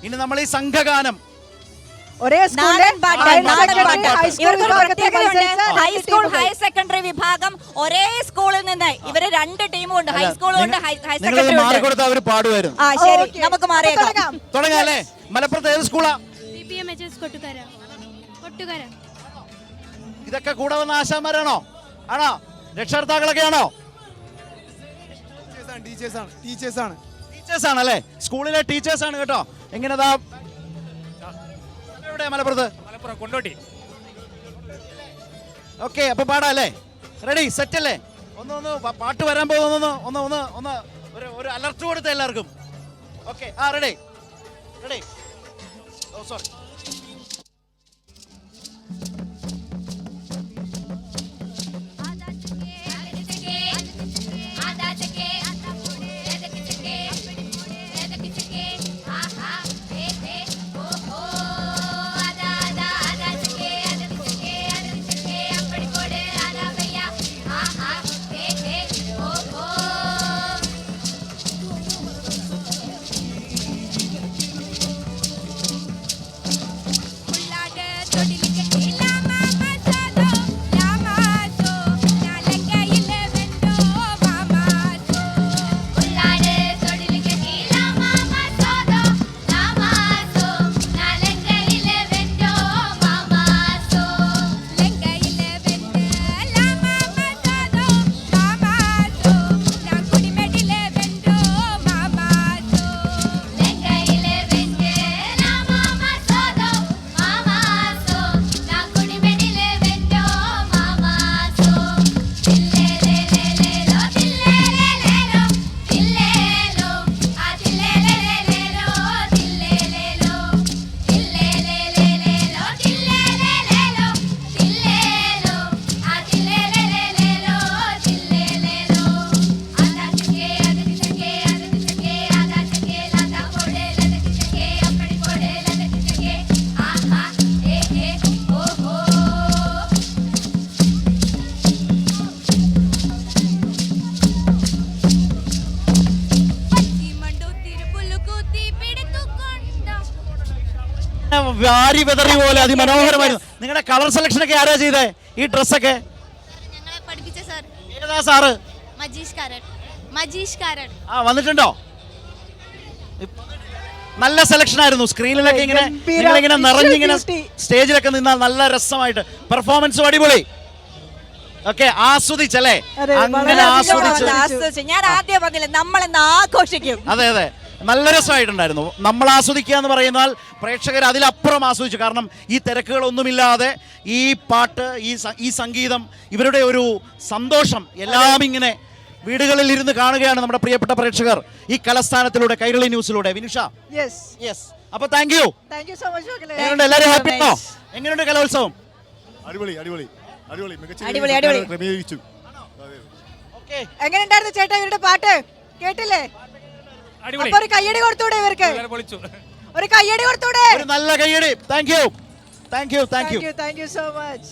ഇനി നമ്മൾ ഈ സംഘഗാനം ഒരേ ഹൈസ്കൂൾ ഹയർ സെക്കൻഡറി വിഭാഗം ഒരേ സ്കൂളിൽ നിന്ന് ഇവര് 2 ടീമുണ്ട്, ഹൈസ്കൂളും ഉണ്ട് ഹയർ സെക്കൻഡറി കൊടുത്ത അവർ പാടുമായിരുന്നു. ആ ശരി, നമുക്ക് മാറിയേക്കാം. തുടങ്ങാല്ലേ? മലപ്പുറത്ത് ഏത് സ്കൂളാ? ഇതൊക്കെ കൂടെ വന്ന ആശാന്മാരാണോ? ആണോ? രക്ഷകർത്താക്കളൊക്കെ ആണോ? ടീച്ചേഴ്സ് ആണല്ലേ? സ്കൂളിലെ ടീച്ചേഴ്സ് ആണ് കേട്ടോ. എങ്ങനെതാ എവിടെ? മലപ്പുറത്ത് കൊണ്ടോട്ടി. ഓക്കെ, അപ്പൊ പാടാല്ലേ? റെഡി, സെറ്റ് അല്ലേ? ഒന്ന് പാട്ട് വരാൻ പോകുന്നു. ഒന്ന് ഒരു അലർട്ട് കൊടുത്ത എല്ലാവർക്കും. Okay, ready. Oh sorry. വാരി വെതറി പോലെ അതിമനോഹരമായിരുന്നു. നിങ്ങളുടെ കളർ സെലക്ഷൻ ഒക്കെ ആരാ ചെയ്തേ? ഈ ഡ്രസ്സൊക്കെ ഏതാ സാറ്? വന്നിട്ടുണ്ടോ? നല്ല സെലക്ഷൻ ആയിരുന്നു. സ്ക്രീനിലൊക്കെ ഇങ്ങനെ നിറഞ്ഞിങ്ങനെ സ്റ്റേജിലൊക്കെ നിന്നാൽ നല്ല രസമായിട്ട് പെർഫോമൻസും അടിപൊളി. ഓക്കെ, ആസ്വദിച്ചല്ലേ? അങ്ങനെ ആസ്വദിച്ചു. ഞാൻ ആദ്യം പറഞ്ഞില്ലേ, നമ്മളെന്ന് ആഘോഷിക്കും. അതെ, നല്ല രസമായിട്ടുണ്ടായിരുന്നു. നമ്മൾ ആസ്വദിക്കുക എന്ന് പറയുന്നാൽ പ്രേക്ഷകർ അതിലപ്പുറം ആസ്വദിച്ചു. കാരണം ഈ തിരക്കുകളൊന്നുമില്ലാതെ ഈ പാട്ട്, ഈ സംഗീതം, ഇവരുടെ ഒരു സന്തോഷം എല്ലാം ഇങ്ങനെ വീടുകളിൽ ഇരുന്ന് കാണുകയാണ് നമ്മുടെ പ്രിയപ്പെട്ട പ്രേക്ഷകർ ഈ കലസ്ഥാനത്തിലൂടെ, കൈരളി ന്യൂസിലൂടെ. വിനുഷ, അപ്പൊ താങ്ക് യു സോ മച്ച്. എങ്ങനെയുണ്ട്? എല്ലാവരും ഹാപ്പി ആണോ? എങ്ങനെയുണ്ട് കലോത്സവം? എങ്ങനെയുണ്ടായിരുന്നു ചേട്ടാ ഇവരുടെ പാട്ട്? കേട്ടില്ലേ? ഒരു കയ്യടി കൊടുത്തൂടെ ഇവർക്ക്? ഒരു കയ്യടി കൊടുത്തൂടെ? ഒരു നല്ല കയ്യടി. Thank you so much.